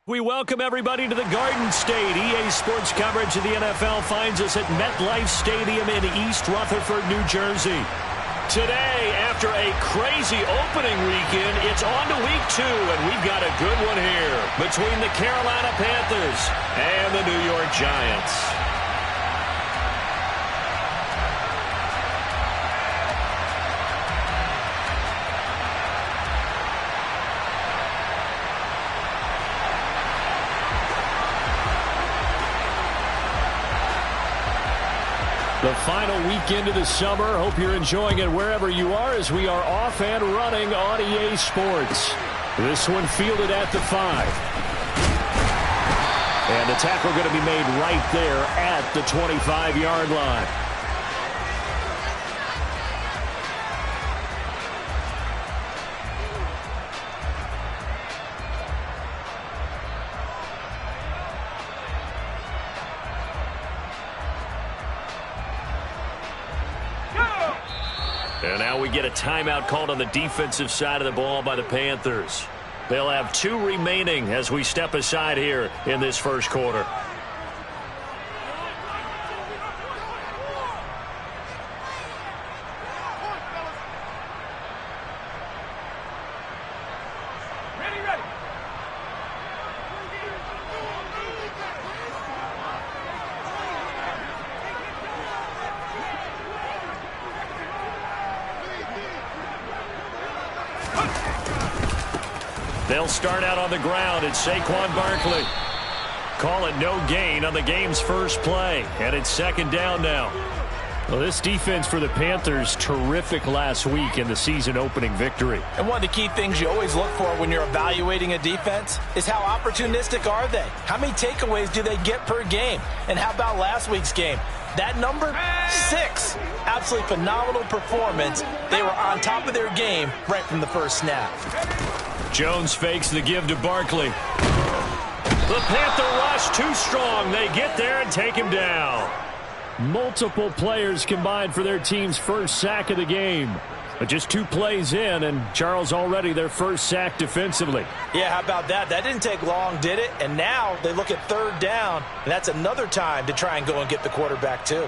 We welcome everybody to the Garden State. EA Sports coverage of the NFL finds us at MetLife Stadium in East Rutherford, New Jersey. Today, after a crazy opening weekend, it's on to week 2, and we've got a good one here between the Carolina Panthers and the New York Giants. The final weekend of the summer. Hope you're enjoying it wherever you are as we are off and running on EA Sports. This one fielded at the 5. And the tackle going to be made right there at the 25-yard line. And now we get a timeout called on the defensive side of the ball by the Panthers. They'll have 2 remaining as we step aside here in this first quarter. They'll start out on the ground. It's Saquon Barkley. Call it no gain on the game's first play. And it's second down now. Well, this defense for the Panthers, terrific last week in the season-opening victory. And one of the key things you always look for when you're evaluating a defense is how opportunistic are they? How many takeaways do they get per game? And how about last week's game? That number, 6. Absolutely phenomenal performance. They were on top of their game right from the first snap. Jones fakes the give to Barkley. The Panther rush too strong. They get there and take him down. Multiple players combined for their team's first sack of the game. But just 2 plays in, and Charles already their first sack defensively. Yeah, how about that? That didn't take long, did it? And now they look at third down, and that's another time to try and go and get the quarterback too.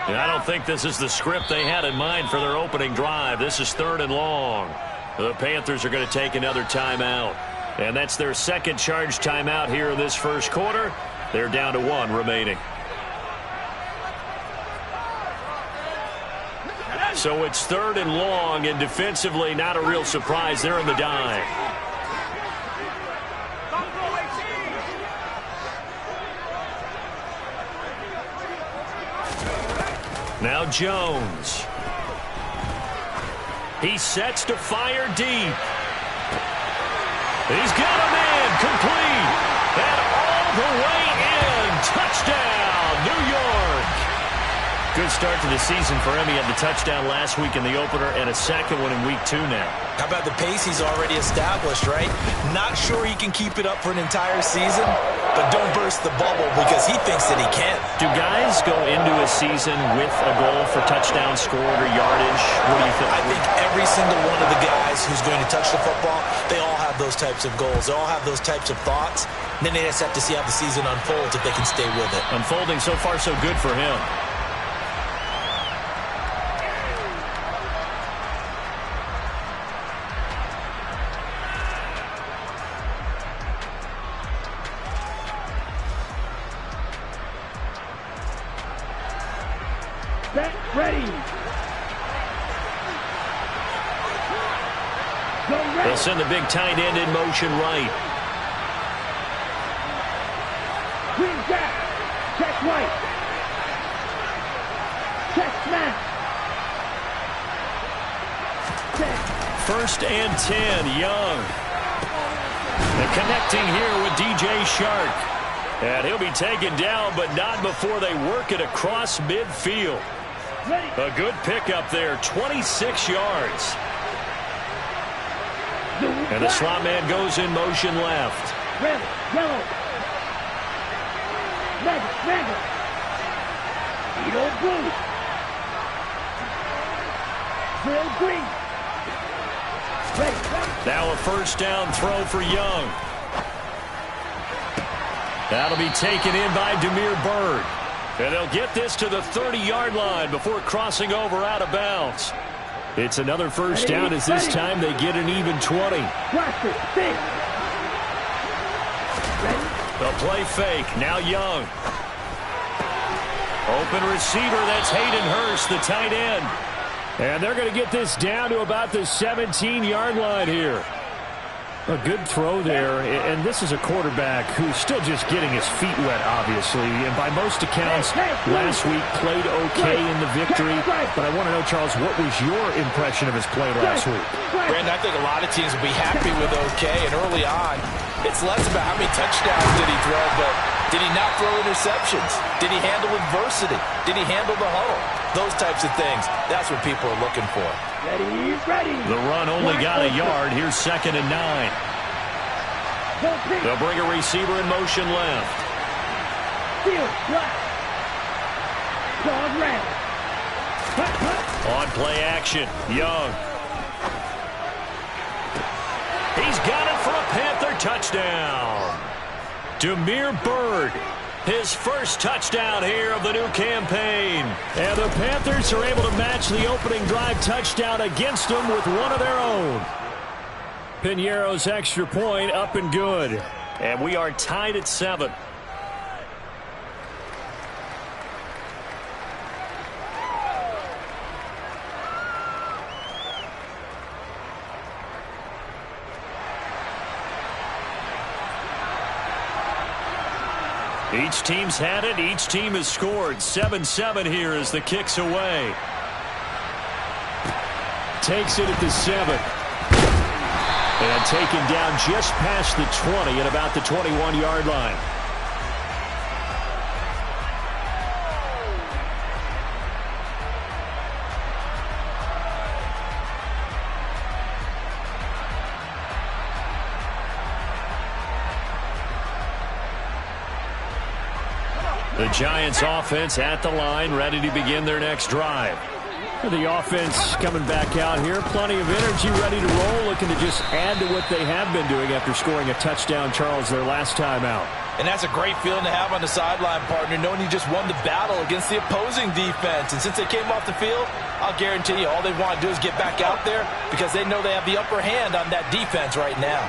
And I don't think this is the script they had in mind for their opening drive. This is 3rd and long. The Panthers are going to take another timeout. And that's their second charge timeout here in this first quarter. They're down to 1 remaining. So it's 3rd and long, and defensively not a real surprise. They're in the dime. Now Jones. He sets to fire deep. He's got him in, complete, and all the way in. Touchdown, New York. Good start to the season for him. He had the touchdown last week in the opener and a second one in week 2 now. How about the pace he's already established, right? Not sure he can keep it up for an entire season, but don't burst the bubble because he thinks that he can. Do guys go into a season with a goal for touchdown scored or yardage? What do you think? I think every single one of the guys who's going to touch the football, they all have those types of goals. They all have those types of thoughts. And then they just have to see how the season unfolds if they can stay with it. Unfolding so far so good for him. Ready. They'll send the big tight end in motion right. Green jack. Check right. Check smash. Check. 1st and 10, Young. And connecting here with DJ Shark. And he'll be taken down, but not before they work it across midfield. A good pickup there, 26 yards. And the slot man goes in motion left. Red, yellow. Red. Edo blue. Real green. Now a first down throw for Young. That'll be taken in by Demir Bird. And they'll get this to the 30-yard line before crossing over out of bounds. It's another first down as this time they get an even 20. The play fake. Now Young. Open receiver. That's Hayden Hurst, the tight end. And they're going to get this down to about the 17-yard line here. A good throw there, and this is a quarterback who's still just getting his feet wet, obviously. And by most accounts, last week played okay in the victory. But I want to know, Charles, what was your impression of his play last week? Brandon, I think a lot of teams will be happy with okay. And early on, it's less about how many touchdowns did he throw, but did he not throw interceptions? Did he handle adversity? Did he handle the huddle? Those types of things. That's what people are looking for. Ready. The run only got a yard. Here's 2nd and 9. They'll bring a receiver in motion left. Field left. Dog red. On play action, Young. He's got it for a Panther touchdown. Demir Bird, his first touchdown here of the new campaign. And the Panthers are able to match the opening drive touchdown against them with one of their own. Piñeiro's extra point up and good. And we are tied at 7. Each team's had it. Each team has scored. 7-7 here as the kick's away. Takes it at the 7. And taken down just past the 20 at about the 21-yard line. The Giants offense at the line, ready to begin their next drive. The offense coming back out here. Plenty of energy, ready to roll, looking to just add to what they have been doing after scoring a touchdown, Charles, their last time out. And that's a great feeling to have on the sideline, partner, knowing you just won the battle against the opposing defense. And since they came off the field, I'll guarantee you all they want to do is get back out there because they know they have the upper hand on that defense right now.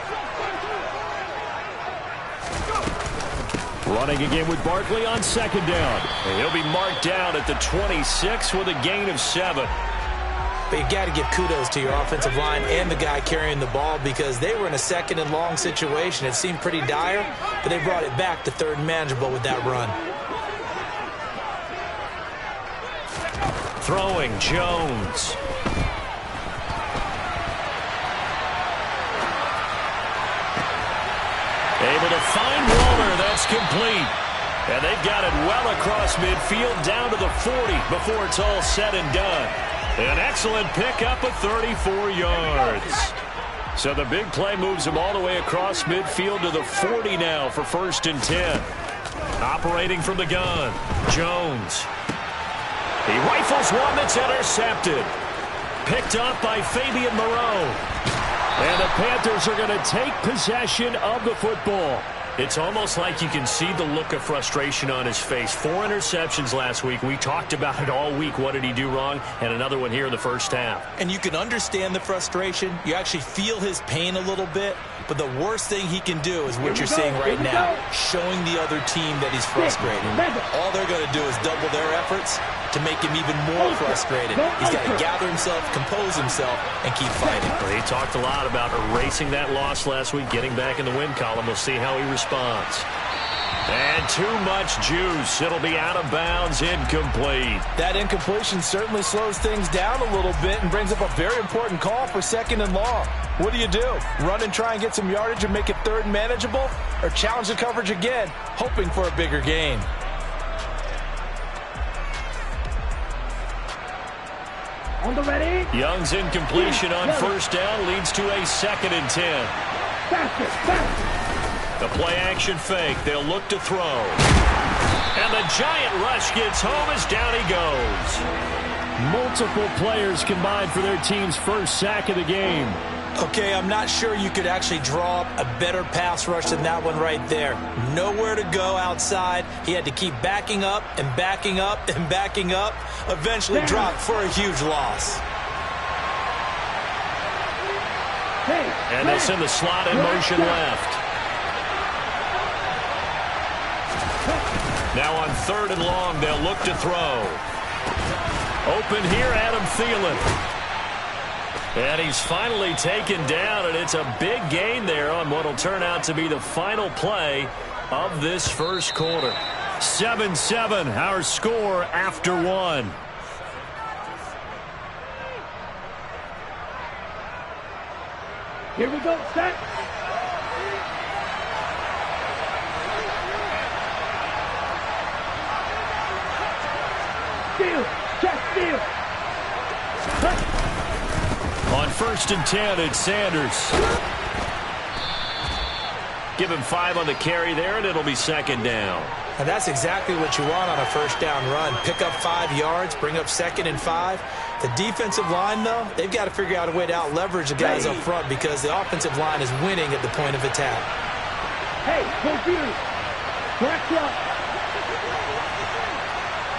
Running again with Barkley on 2nd down. And he'll be marked down at the 26 with a gain of 7. But you got to give kudos to your offensive line and the guy carrying the ball because they were in a 2nd and long situation. It seemed pretty dire, but they brought it back to 3rd and manageable with that run. Throwing, Jones. Able to find Waller. That's complete. And they've got it well across midfield down to the 40 before it's all said and done. An excellent pickup of 34 yards. So the big play moves them all the way across midfield to the 40 now for 1st and 10. Operating from the gun, Jones. He rifles one that's intercepted. Picked up by Fabian Moreau. And the Panthers are going to take possession of the football. It's almost like you can see the look of frustration on his face. 4 interceptions last week. We talked about it all week. What did he do wrong? And another one here in the first half. And you can understand the frustration. You actually feel his pain a little bit. But the worst thing he can do is what you're seeing right now, showing the other team that he's frustrated. All they're going to do is double their efforts to make him even more frustrated. He's got to gather himself, compose himself, and keep fighting. Well, he talked a lot about erasing that loss last week, getting back in the win column. We'll see how he responds. And too much juice. It'll be out of bounds, incomplete. That incompletion certainly slows things down a little bit and brings up a very important call for 2nd and long. What do you do? Run and try and get some yardage and make it 3rd and manageable? Or challenge the coverage again, hoping for a bigger gain? On the ready. Young's incompletion on 1st down leads to a 2nd and 10. Faster. The play action fake. They'll look to throw. And the giant rush gets home as down he goes. Multiple players combined for their team's first sack of the game. Okay, I'm not sure you could actually draw up a better pass rush than that one right there. Nowhere to go outside. He had to keep backing up and backing up and backing up. Eventually dropped for a huge loss. And they send the slot in motion left. Now on 3rd and long, they'll look to throw. Open here, Adam Thielen. And he's finally taken down, and it's a big gain there on what will turn out to be the final play of this first quarter. 7-7, our score after 1. Here we go, set. Steal, check, steal. On 1st and 10, it's Sanders. Give him 5 on the carry there, and it'll be 2nd down. And that's exactly what you want on a 1st down run. Pick up 5 yards, bring up 2nd and 5. The defensive line, though, they've got to figure out a way to out-leverage the guys up front because the offensive line is winning at the point of attack. Hey, confused. Black clock.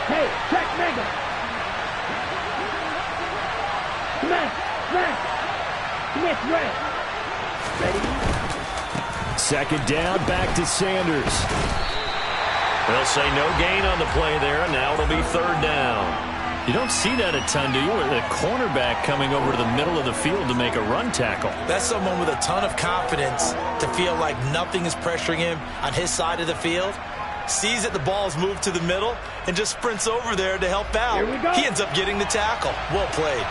Hey, check mega. Smash. Smith red. Ready? 2nd down, back to Sanders. They'll say no gain on the play there, and now it'll be 3rd down. You don't see that a ton, do you? A cornerback coming over to the middle of the field to make a run tackle. That's someone with a ton of confidence to feel like nothing is pressuring him on his side of the field. Sees that the ball is moved to the middle and just sprints over there to help out. Here we go. He ends up getting the tackle. Well played.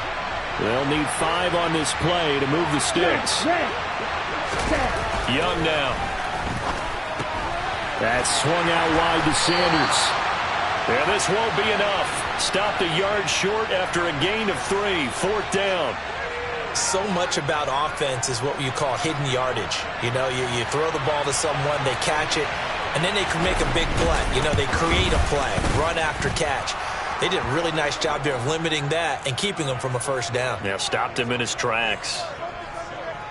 They'll need 5 on this play to move the sticks. Young now. That's swung out wide to Sanders. And this won't be enough. Stopped a yard short after a gain of 3. 4th down. So much about offense is what you call hidden yardage. You know, you throw the ball to someone, they catch it, and then they can make a big play. You know, they create a play, run after catch. They did a really nice job there of limiting that and keeping him from a 1st down. Yeah, stopped him in his tracks.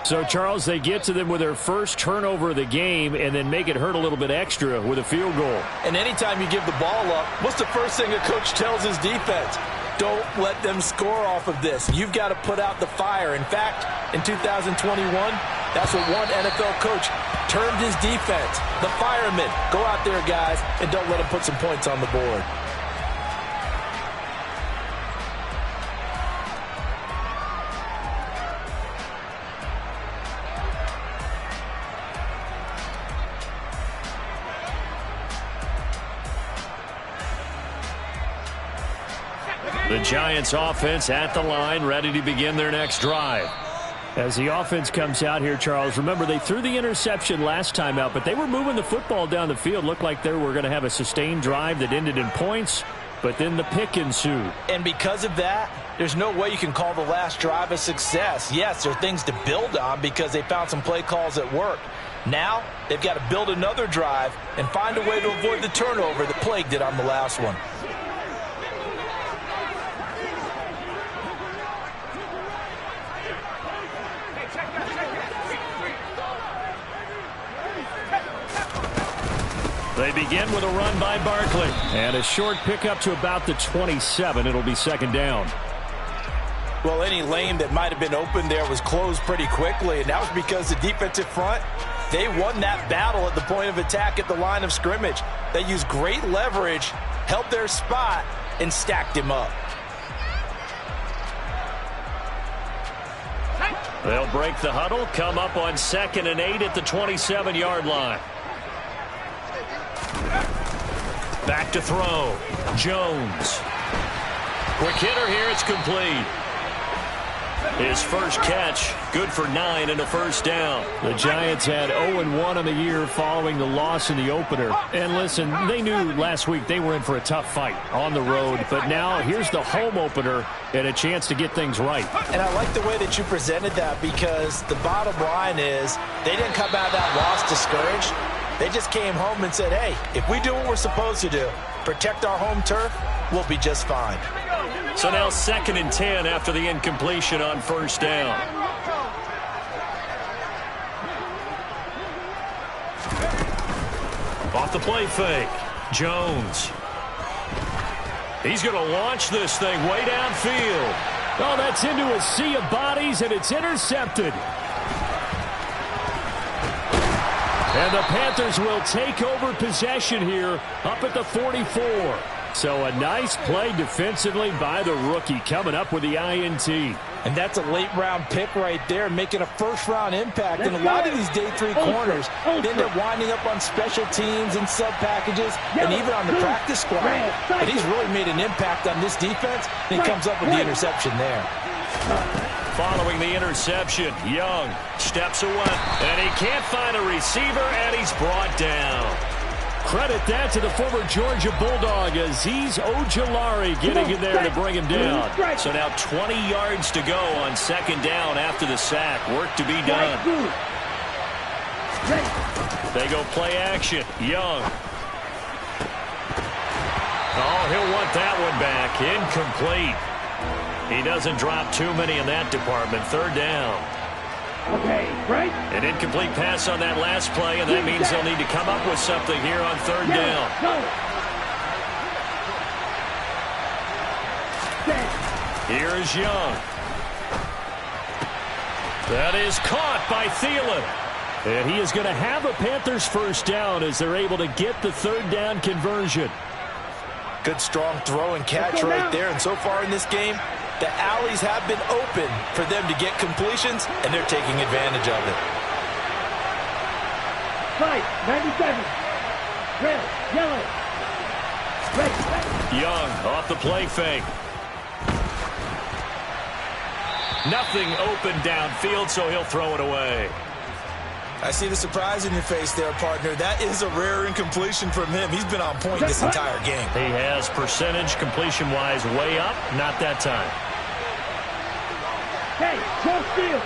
So, Charles, they get to them with their first turnover of the game and then make it hurt a little bit extra with a field goal. And anytime you give the ball up, what's the first thing a coach tells his defense? Don't let them score off of this. You've got to put out the fire. In fact, in 2021, that's what one NFL coach termed his defense. The firemen. Go out there, guys, and don't let them put some points on the board. The Giants offense at the line, ready to begin their next drive. As the offense comes out here, Charles, remember they threw the interception last time out, but they were moving the football down the field. Looked like they were going to have a sustained drive that ended in points, but then the pick ensued. And because of that, there's no way you can call the last drive a success. Yes, there are things to build on because they found some play calls that worked. Now, they've got to build another drive and find a way to avoid the turnover that plagued it on the last one. They begin with a run by Barkley. And a short pickup to about the 27. It'll be 2nd down. Well, any lane that might have been open there was closed pretty quickly, and that was because the defensive front, they won that battle at the point of attack at the line of scrimmage. They used great leverage, held their spot, and stacked him up. They'll break the huddle, come up on 2nd and 8 at the 27-yard line. Back to throw. Jones. Quick hitter here. It's complete. His first catch, good for 9 and a 1st down. The Giants had 0-1 on the year following the loss in the opener. And listen, they knew last week they were in for a tough fight on the road. But now here's the home opener and a chance to get things right. And I like the way that you presented that because the bottom line is they didn't come out of that loss discouraged. They just came home and said, hey, if we do what we're supposed to do, protect our home turf, we'll be just fine. So now 2nd and 10 after the incompletion on 1st down. Off the play fake. Jones. He's going to launch this thing way downfield. Oh, that's into a sea of bodies, and it's intercepted. And the Panthers will take over possession here up at the 44. So a nice play defensively by the rookie coming up with the INT. And that's a late-round pick right there, making a first-round impact. And a lot of these day 3 corners end up winding up on special teams and sub-packages and even on the practice squad. And he's really made an impact on this defense, and he comes up with the interception there. Following the interception, Young steps away, and he can't find a receiver, and he's brought down. Credit that to the former Georgia Bulldog, Azeez Ojulari getting in there to bring him down. So now 20 yards to go on second down after the sack. Work to be done. They go play action. Young. Oh, he'll want that one back. Incomplete. He doesn't drop too many in that department. Third down. Okay, right? An incomplete pass on that last play, and that means they'll need to come up with something here on third down. Here is Young. That is caught by Thielen. And he is going to have a Panthers first down as they're able to get the third down conversion. Good strong throw and catch right there. And so far in this game, the alleys have been open for them to get completions, and they're taking advantage of it. Right, 97. Red, yellow. Red. Young off the play fake. Nothing open downfield, so he'll throw it away. I see the surprise in your face there, partner. That is a rare incompletion from him. He's been on point this entire game. He has percentage completion-wise way up. Not that time. Hey, full field.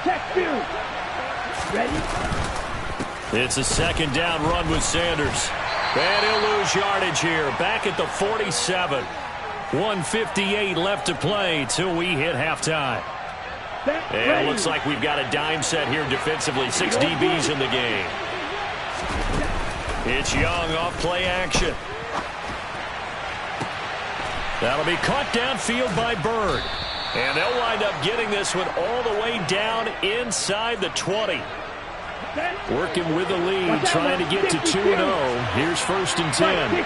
Check field. Ready? It's a second down run with Sanders. And he'll lose yardage here. Back at the 47. 1:58 left to play till we hit halftime. And it looks like we've got a dime set here defensively. 6 DBs in the game. It's Young off play action. That'll be caught downfield by Bird. And they'll wind up getting this one all the way down inside the 20. Working with the lead, trying to get to 2-0. Here's 1st and 10.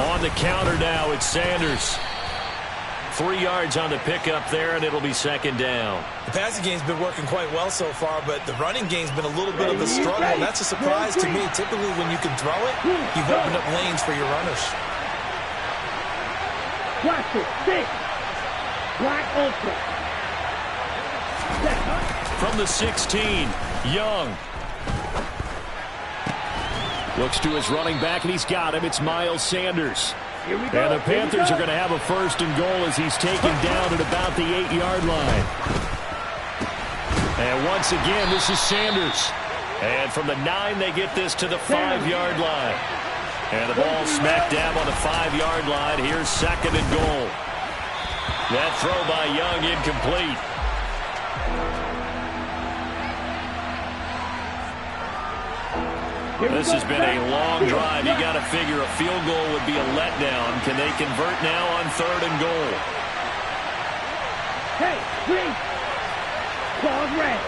On the counter now, it's Sanders. 3 yards on the pickup there, and it'll be second down. The passing game's been working quite well so far, but the running game's been a little bit of a struggle. And that's a surprise to me. Typically, when you can throw it, you've opened up lanes for your runners. Classic 6. Black Ultra. From the 16, Young. Looks to his running back, and he's got him. It's Miles Sanders. Here we go. And the Panthers are going to have a 1st and goal as he's taken down at about the 8-yard line. And once again, this is Sanders. And from the 9, they get this to the 5-yard line. And the ball smack dab on the 5-yard line. Here's 2nd and goal. That throw by Young incomplete. This has been a long drive. You got to figure a field goal would be a letdown. Can they convert now on 3rd and goal? Hey, green. Claws red.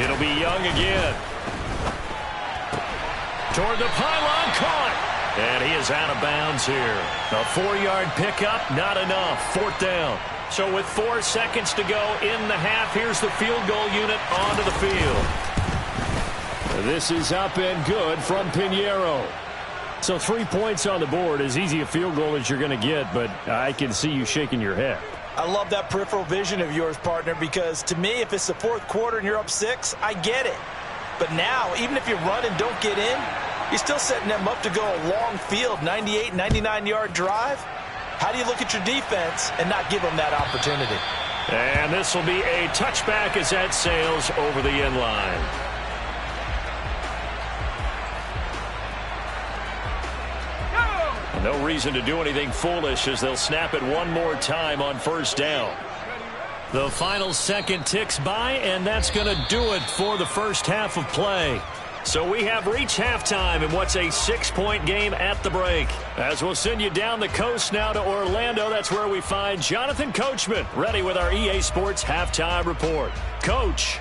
It'll be Young again. Toward the pylon, caught. And he is out of bounds here. A 4-yard pickup, not enough. 4th down. So with 4 seconds to go in the half, here's the field goal unit onto the field. This is up and good from Pinheiro. So 3 points on the board, as easy a field goal as you're going to get, but I can see you shaking your head. I love that peripheral vision of yours, partner, because to me, if it's the 4th quarter and you're up 6, I get it. But now, even if you run and don't get in, you're still setting them up to go a long field, 98, 99-yard drive. How do you look at your defense and not give them that opportunity? And this will be a touchback as that sails over the end line. No reason to do anything foolish as they'll snap it one more time on first down. The final second ticks by, and that's going to do it for the first half of play. So we have reached halftime in what's a 6-point game at the break. As we'll send you down the coast now to Orlando, that's where we find Jonathan Coachman ready with our EA Sports Halftime Report. Coach.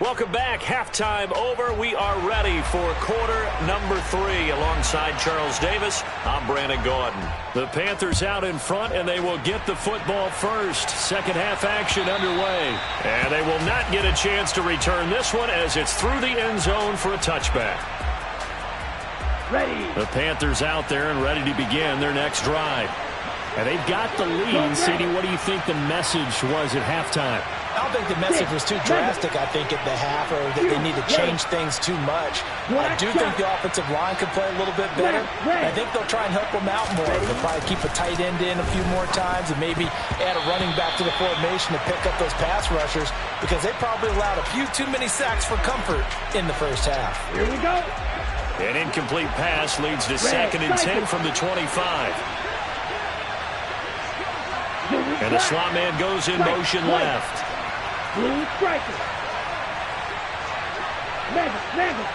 Welcome back. Halftime over. We are ready for quarter number 3. Alongside Charles Davis, I'm Brandon Gaudin. The Panthers out in front, and they will get the football first. Second half action underway. And they will not get a chance to return this one as it's through the end zone for a touchback. Ready. The Panthers out there and ready to begin their next drive. And they've got the lead. CD, what do you think the message was at halftime? I don't think the message was too drastic, I think, at the half, or that they need to change things too much. I do think the offensive line could play a little bit better. I think they'll try and help them out more. They'll probably keep a tight end in a few more times and maybe add a running back to the formation to pick up those pass rushers, because they probably allowed a few too many sacks for comfort in the first half. Here we go. An incomplete pass leads to 2nd and 10 from the 25. And the slot man goes in motion left. Blue striker. Mega.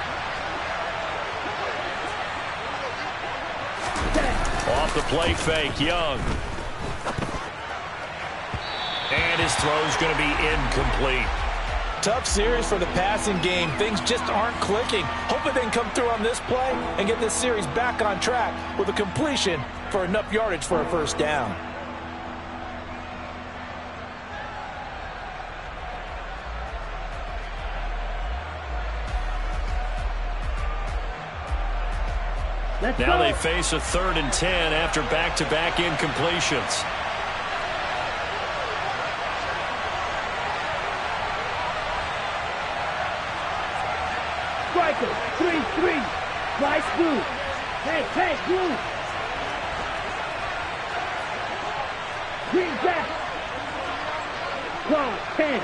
Off the play fake, Young. And his throw's going to be incomplete. Tough series for the passing game. Things just aren't clicking. Hoping they can come through on this play and get this series back on track with a completion for enough yardage for a first down. Now they face a 3rd and 10 after back-to-back incompletions. Striker, 3-3. Slice blue. Hey, blue. Green back. Quad, 10.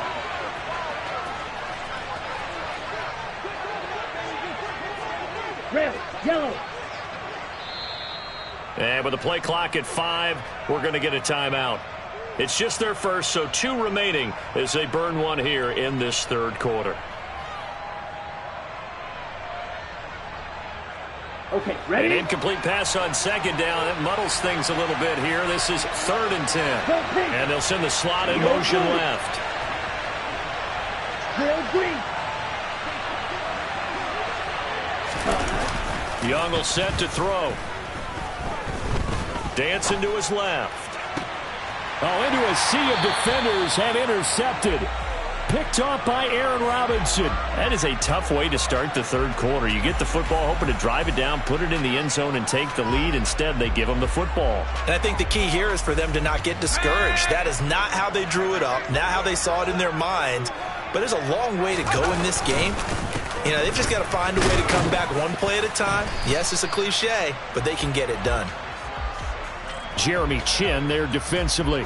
Red, yellow. And with the play clock at 5, we're going to get a timeout. It's just their first, so 2 remaining as they burn one here in this third quarter. Okay, ready? An incomplete pass on 2nd down. It muddles things a little bit here. This is 3rd and 10. And they'll send the slot in motion left. Real green. Young will set to throw. Dancing to his left. Oh, into a sea of defenders and intercepted. Picked off by Aaron Robinson. That is a tough way to start the third quarter. You get the football, hoping to drive it down, put it in the end zone, and take the lead. Instead, they give them the football. And I think the key here is for them to not get discouraged. That is not how they drew it up, not how they saw it in their minds. But there's a long way to go in this game. You know, they've just got to find a way to come back one play at a time. Yes, it's a cliche, but they can get it done. Jeremy Chin there defensively.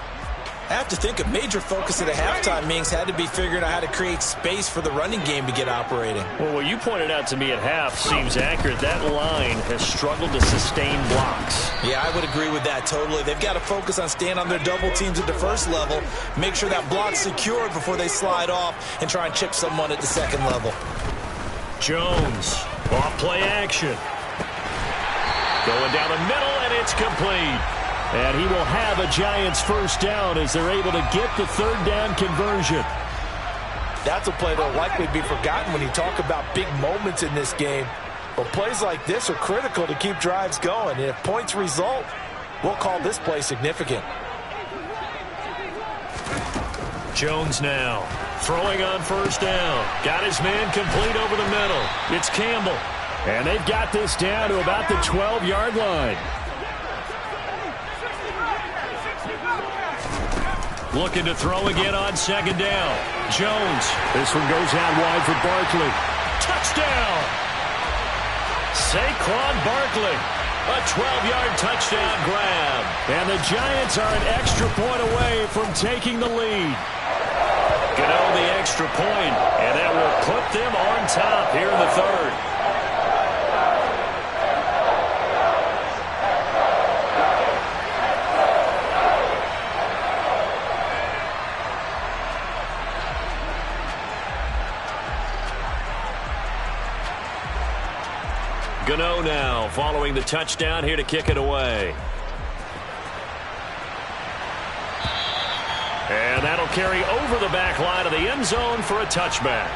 I have to think a major focus at a halftime means had to be figuring out how to create space for the running game to get operating. Well, what you pointed out to me at half seems accurate. That line has struggled to sustain blocks. Yeah, I would agree with that totally. They've got to focus on staying on their double teams at the first level, make sure that block's secured before they slide off and try and chip someone at the second level. Jones, off play action. Going down the middle, and it's complete. And he will have a Giants first down as they're able to get the third down conversion. That's a play that will likely be forgotten when you talk about big moments in this game. But plays like this are critical to keep drives going. And if points result, we'll call this play significant. Jones now throwing on first down. Got his man complete over the middle. It's Campbell. And they've got this down to about the 12-yard line. Looking to throw again on second down. Jones. This one goes out wide for Barkley. Touchdown! Saquon Barkley. A 12-yard touchdown grab. And the Giants are an extra point away from taking the lead. Gano the extra point, and that will put them on top here in the third. Gano now following the touchdown here to kick it away. And that'll carry over the back line of the end zone for a touchback.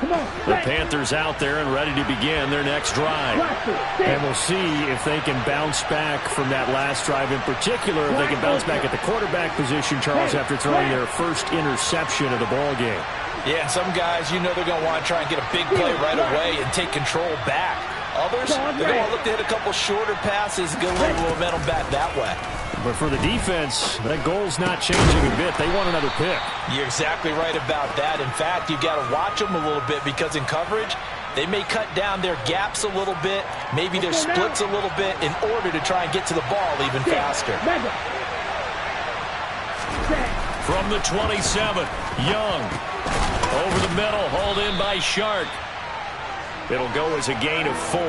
The Panthers out there and ready to begin their next drive. And we'll see if they can bounce back from that last drive in particular. If they can bounce back at the quarterback position, Charles, after throwing their first interception of the ball game. Yeah, and some guys, you know they're going to want to try and get a big play right away and take control back. Others, they're going to look to hit a couple shorter passes, get a little momentum back that way. But for the defense, that goal's not changing a bit. They want another pick. You're exactly right about that. In fact, you've got to watch them a little bit because in coverage, they may cut down their gaps a little bit, maybe their splits a little bit in order to try and get to the ball even faster. From the 27, Young. Over the middle, hauled in by Shark. It'll go as a gain of 4.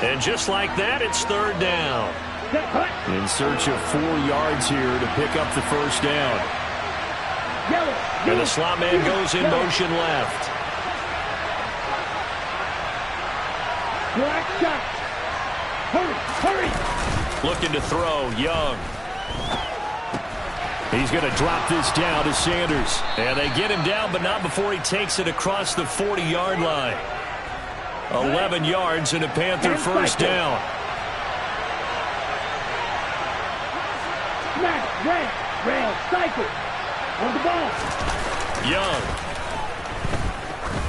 And just like that, it's third down. In search of 4 yards here to pick up the first down. And the slot man goes in motion left. Hurry! Looking to throw, Young. He's going to drop this down to Sanders. And they get him down, but not before he takes it across the 40-yard line. 11 yards and a Panther first down. Rail, cycle. On the ball. Young.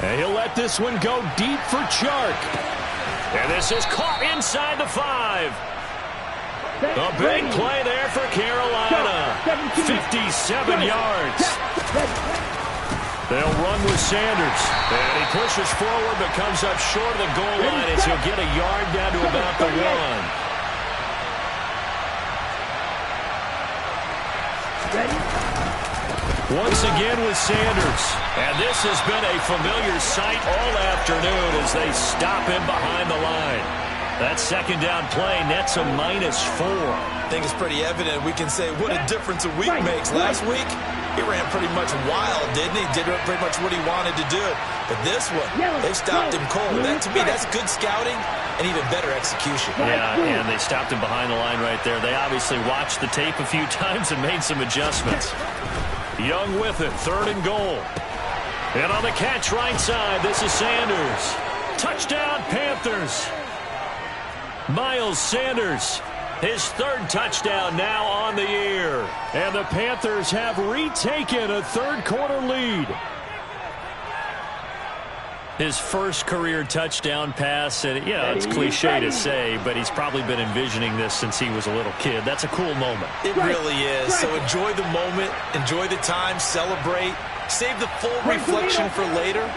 And he'll let this one go deep for Chark. And this is caught inside the 5. A big play there for Carolina. 57 yards. They'll run with Sanders. And he pushes forward but comes up short of the goal line as he'll get a yard down to about the 1. Once again with Sanders. And this has been a familiar sight all afternoon as they stop him behind the line. That second down play nets a -4. I think it's pretty evident. We can say what a difference a week makes. Last week, he ran pretty much wild, didn't he? Did pretty much what he wanted to do. But this one, they stopped him cold. That, to me, that's good scouting and even better execution. Yeah, and they stopped him behind the line right there. They obviously watched the tape a few times and made some adjustments. Young with it, 3rd and goal. And on the catch right side, this is Sanders. Touchdown, Panthers. Miles Sanders, his 3rd touchdown now on the year. And the Panthers have retaken a third-quarter lead. His first career touchdown pass, and you know, it's cliche to say, but he's probably been envisioning this since he was a little kid. That's a cool moment. It really is. So enjoy the moment, enjoy the time, celebrate, save the full reflection for later,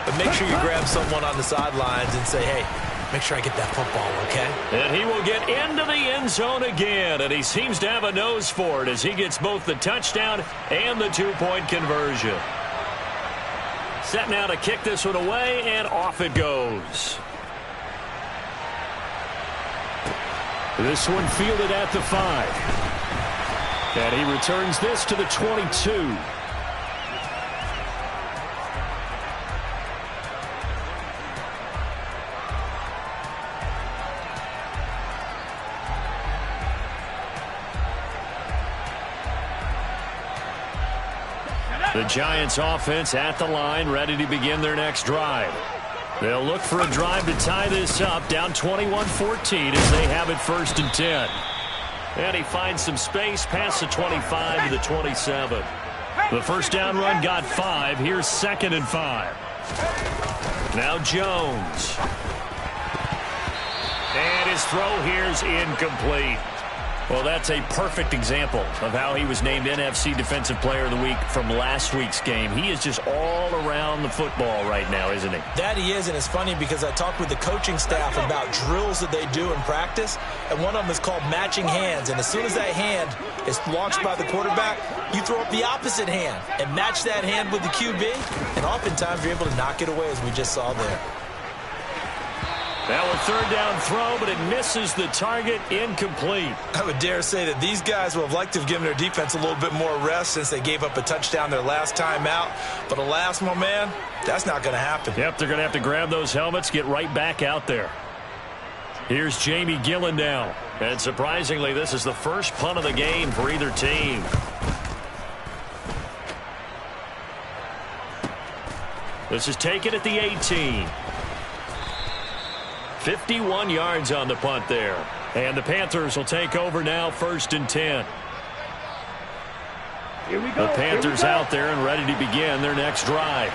but make sure you grab someone on the sidelines and say, hey, make sure I get that football, okay? And he will get into the end zone again, and he seems to have a nose for it as he gets both the touchdown and the 2-point conversion. Set now to kick this one away, and off it goes. This one fielded at the 5. And he returns this to the 22. The Giants offense at the line, ready to begin their next drive. They'll look for a drive to tie this up, down 21-14 as they have it 1st and 10. And he finds some space past the 25 to the 27. The first down run got 5. Here's 2nd and 5. Now Jones. And his throw here's incomplete. Well, that's a perfect example of how he was named NFC Defensive Player of the Week from last week's game. He is just all around the football right now, isn't he? That he is, and it's funny because I talked with the coaching staff about drills that they do in practice, and one of them is called matching hands. And as soon as that hand is launched by the quarterback, you throw up the opposite hand and match that hand with the QB, and oftentimes you're able to knock it away, as we just saw there. Now a third down throw, but it misses the target, incomplete. I would dare say that these guys would have liked to have given their defense a little bit more rest since they gave up a touchdown their last time out. But alas, my man, that's not going to happen. Yep, they're going to have to grab those helmets, get right back out there. Here's Jamie Gillen now. And surprisingly, this is the first punt of the game for either team. This is taken at the 18. 51 yards on the punt there. And the Panthers will take over now, 1st and 10. Here we go. The Panthers out there and ready to begin their next drive.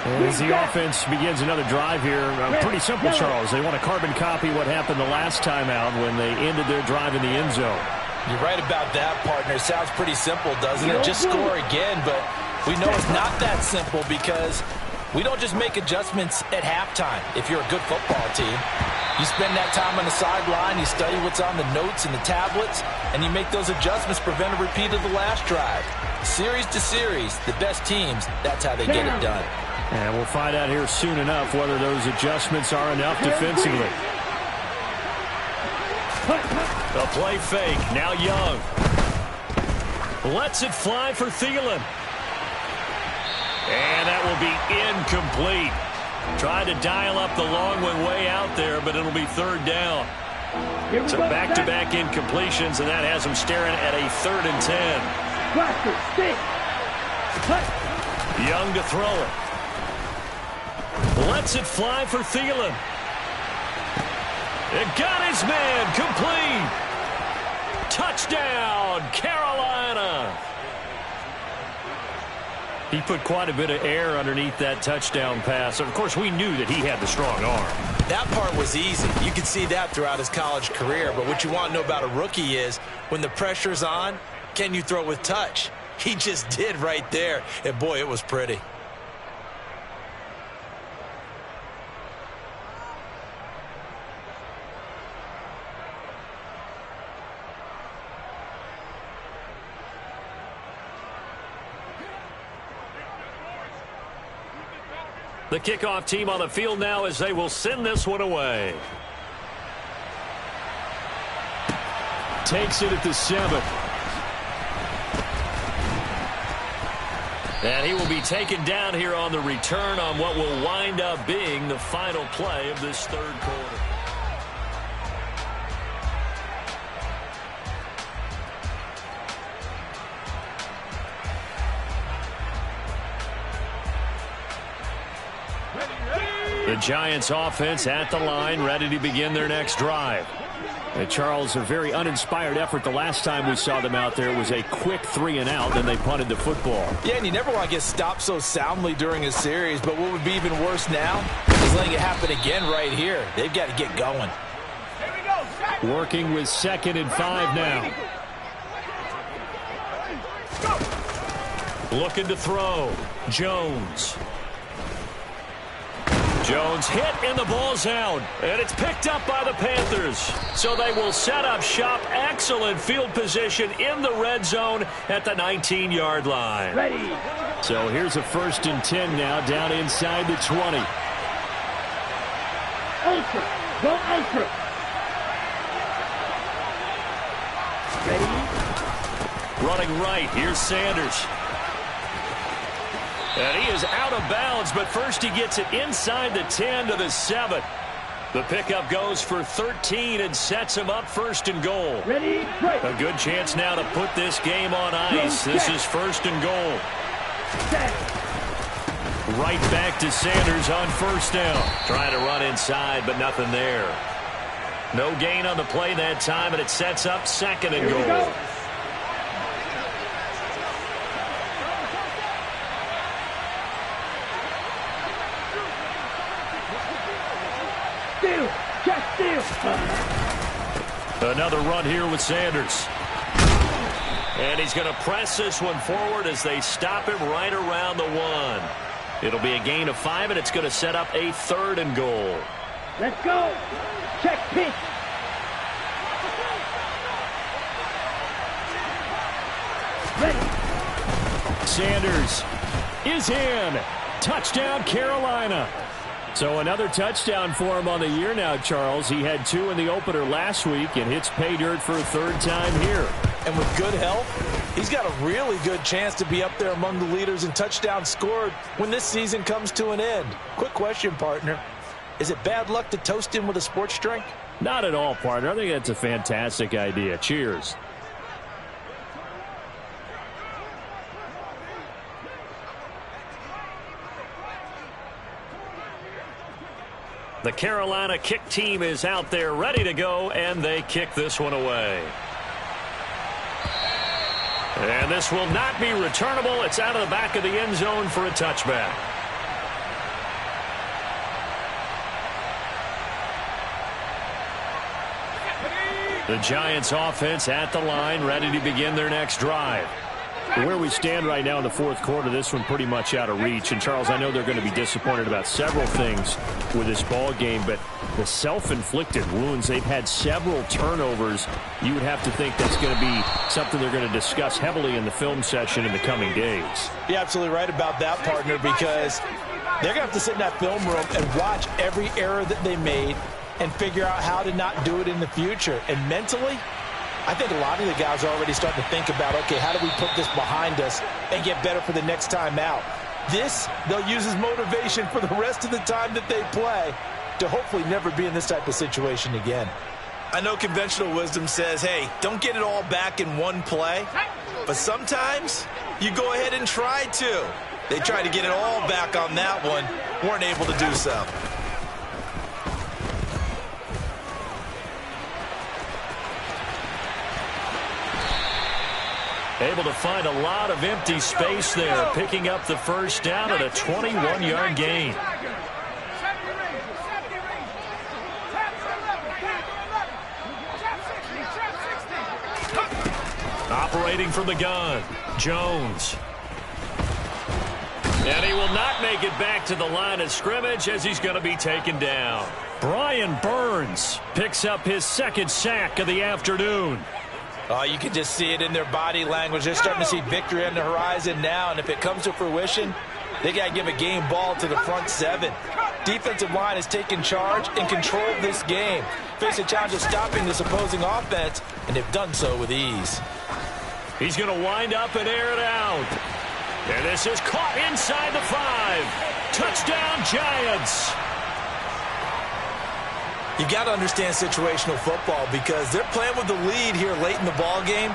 As the offense begins another drive here, pretty simple, Charles. They want to carbon copy what happened the last time out when they ended their drive in the end zone. You're right about that, partner. It sounds pretty simple, doesn't it? Just score again, but we know it's not that simple because we don't just make adjustments at halftime if you're a good football team. You spend that time on the sideline, you study what's on the notes and the tablets, and you make those adjustments, prevent a repeat of the last drive. Series to series, the best teams, that's how they get it done. And we'll find out here soon enough whether those adjustments are enough defensively. A play fake, now Young. Lets it fly for Thielen. And that will be incomplete. Tried to dial up the long one way out there, but it'll be third down. So back-to-back incompletions, and that has them staring at a 3rd and 10. Young to throw it. Lets it fly for Thielen. It got his man complete. Touchdown, Carolina. He put quite a bit of air underneath that touchdown pass. Of course, we knew that he had the strong arm. That part was easy. You could see that throughout his college career. But what you want to know about a rookie is when the pressure's on, can you throw with touch? He just did right there. And, boy, it was pretty. The kickoff team on the field now as they will send this one away. Takes it at the 7. And he will be taken down here on the return on what will wind up being the final play of this third quarter. The Giants offense at the line, ready to begin their next drive. And Charles, a very uninspired effort the last time we saw them out there. It was a quick 3-and-out, then they punted the football. Yeah, and you never want to get stopped so soundly during a series, but what would be even worse now is letting it happen again right here. They've got to get going. Working with 2nd and 5 now. Looking to throw. Jones. Jones hit and the ball's out. And it's picked up by the Panthers. So they will set up shop. Excellent field position in the red zone at the 19-yard line. Ready. So here's a 1st and 10 now down inside the 20. Ultra. Go ultra. Ready. Running right. Here's Sanders. And he is out of bounds, but first he gets it inside the 10 to the 7. The pickup goes for 13 and sets him up 1st and goal. Ready, break. A good chance now to put this game on ice. This is 1st and goal. Right back to Sanders on 1st down. Trying to run inside, but nothing there. No gain on the play that time, and it sets up 2nd and goal. Another run here with Sanders. And he's going to press this one forward as they stop him right around the 1. It'll be a gain of 5, and it's going to set up a 3rd and goal. Let's go. Check pitch. Ready. Sanders is in. Touchdown, Carolina. So another touchdown for him on the year now, Charles. He had 2 in the opener last week and hits pay dirt for a 3rd time here. And with good help, he's got a really good chance to be up there among the leaders in touchdowns scored when this season comes to an end. Quick question, partner. Is it bad luck to toast him with a sports drink? Not at all, partner. I think that's a fantastic idea. Cheers. The Carolina kick team is out there ready to go, and they kick this one away. And this will not be returnable. It's out of the back of the end zone for a touchback. The Giants offense at the line, ready to begin their next drive. Where we stand right now in the 4th quarter, this one pretty much out of reach. And, Charles, I know they're going to be disappointed about several things with this ball game, but the self-inflicted wounds, they've had several turnovers. You would have to think that's going to be something they're going to discuss heavily in the film session in the coming days. You're absolutely right about that, partner, because they're going to have to sit in that film room and watch every error that they made and figure out how to not do it in the future. And mentally, I think a lot of the guys are already starting to think about, okay, how do we put this behind us and get better for the next time out? This, they'll use as motivation for the rest of the time that they play to hopefully never be in this type of situation again. I know conventional wisdom says, hey, don't get it all back in one play, but sometimes you go ahead and try to. They tried to get it all back on that one, weren't able to do so. Able to find a lot of empty space there, picking up the first down at a 21-yard gain. Operating from the gun, Jones. And he will not make it back to the line of scrimmage as he's going to be taken down. Brian Burns picks up his 2nd sack of the afternoon. Oh, you can just see it in their body language. They're starting to see victory on the horizon now, and if it comes to fruition, they got to give a game ball to the front 7. Defensive line has taken charge and controlled this game. Face a challenge of stopping this opposing offense, and they've done so with ease. He's going to wind up and air it out. And this is caught inside the 5. Touchdown, Giants. You got to understand situational football because they're playing with the lead here late in the ball game.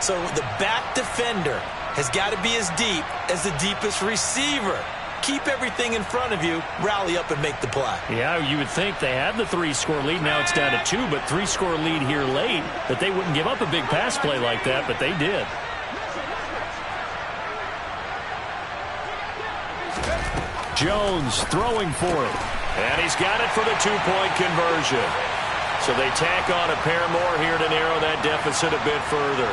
So the back defender has got to be as deep as the deepest receiver. Keep everything in front of you, rally up and make the play. Yeah, you would think they had the 3-score lead. Now it's down to 2, but 3-score lead here late, that they wouldn't give up a big pass play like that, but they did. Jones throwing for it. And he's got it for the 2-point conversion. So they tack on a pair more here to narrow that deficit a bit further.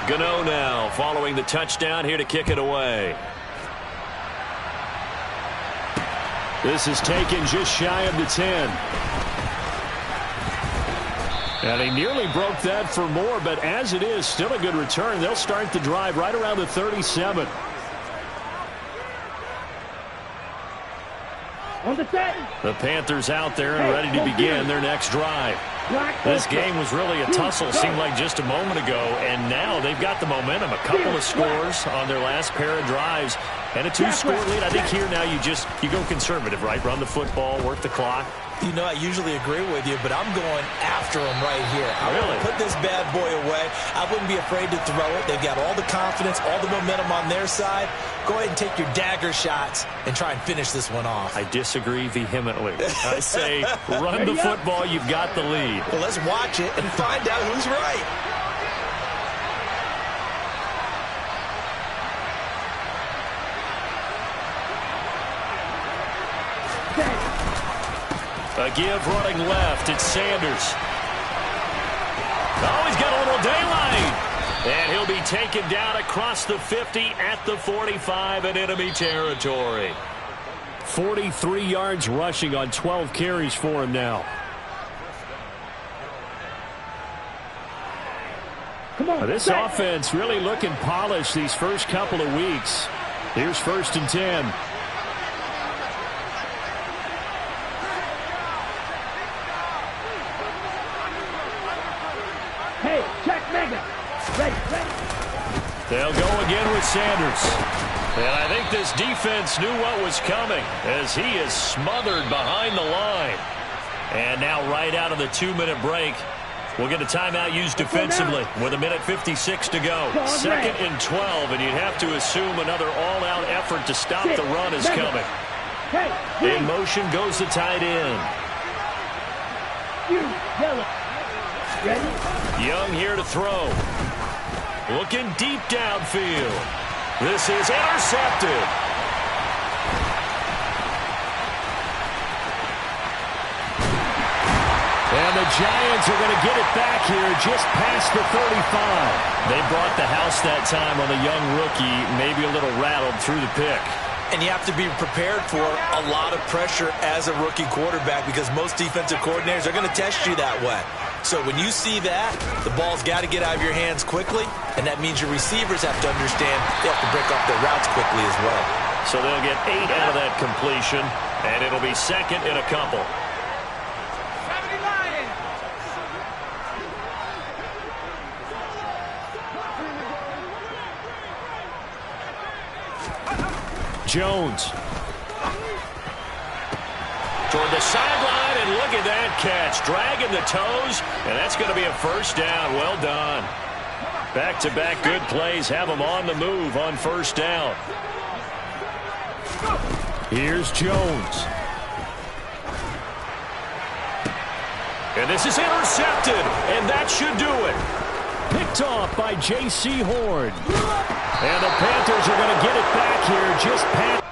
Gano now following the touchdown here to kick it away. This is taken just shy of the 10. And he nearly broke that for more, but as it is, still a good return. They'll start the drive right around the 37. On the set. The Panthers out there and ready to begin their next drive. This game was really a tussle, seemed like just a moment ago, and now they've got the momentum. A couple of scores on their last pair of drives and a 2-score lead. I think here now you go conservative, right? Run the football, work the clock. You know, I usually agree with you, but I'm going after him right here. I want to put this bad boy away. I wouldn't be afraid to throw it. They've got all the confidence, all the momentum on their side. Go ahead and take your dagger shots and try and finish this one off. I disagree vehemently. I say run the football. You've got the lead. Well, let's watch it and find out who's right. give running left. It's Sanders. Oh, he's got a little daylight. And he'll be taken down across the 50 at the 45 in enemy territory. 43 yards rushing on 12 carries for him now. Come on, This offense really looking polished these first couple of weeks. Here's 1st and 10. Hey, check mega. Ready. They'll go again with Sanders. And I think this defense knew what was coming as he is smothered behind the line. And now right out of the 2-minute break, we'll get a timeout used defensively with 1:56 to go. 2nd and 12, and you'd have to assume another all-out effort to stop the run is coming. In motion goes the tight end. Young here to throw. Looking deep downfield. This is intercepted. And the Giants are going to get it back here just past the 35. They brought the house that time on the young rookie, maybe a little rattled through the pick. And you have to be prepared for a lot of pressure as a rookie quarterback because most defensive coordinators are going to test you that way. So when you see that, the ball's got to get out of your hands quickly, and that means your receivers have to understand they have to break off their routes quickly as well. So they'll get 8 out of that completion, and it'll be 2nd and a couple. Jones. Toward the sideline, and look at that catch. Dragging the toes, and that's going to be a 1st down. Well done. Back-to-back good plays have them on the move on 1st down. Here's Jones. And this is intercepted, and that should do it. Picked off by J.C. Horn. And the Panthers are going to get it back here just past